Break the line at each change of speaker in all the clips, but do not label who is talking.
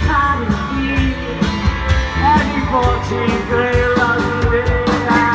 tardi e di voci grella l'idea.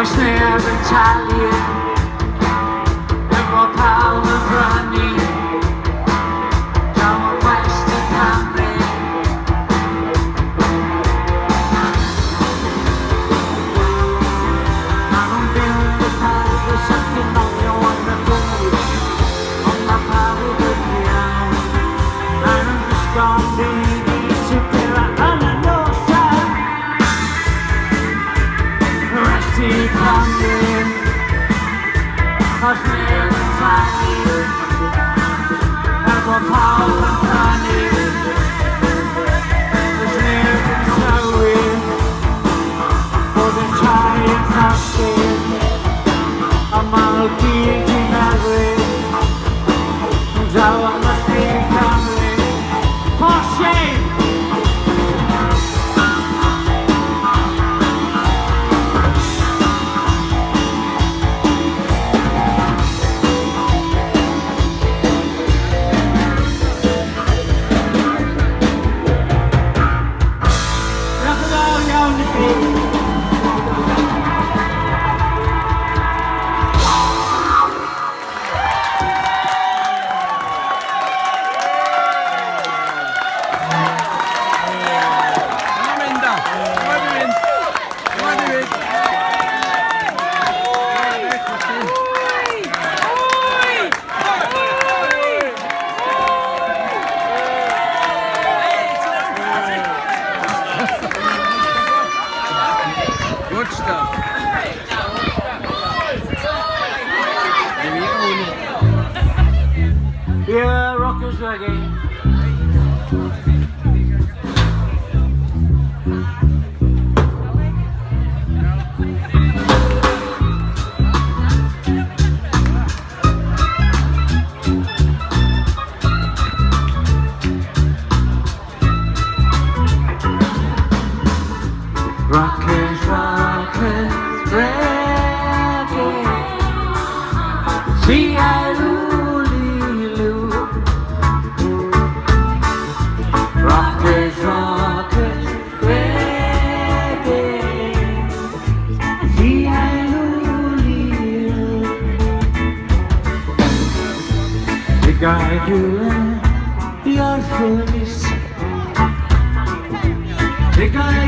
Snare Italian, efo pawb yn brynu, draw o West y Cymru. Ma' nhw'n byw y pawb y sy'n nofio yn y bwyd, ond ma' pawb yn iawn, a nhw'n gwisgo'n byd i sicr yn y noson. West y Cymru. Cos neb yn talu, efo pawb yn prynu. Cos neb yn sylwi, bod y tai yn ffasyn, a ma'n o gyd i newid, draw am y ffydd Cymru. Posib!
Good stuff.
Yeah, rockers reggae. Rockers, rockers, reggae. See, I loo. Rockers, rockers, reggae. See, I loo. The guy you your face. The guy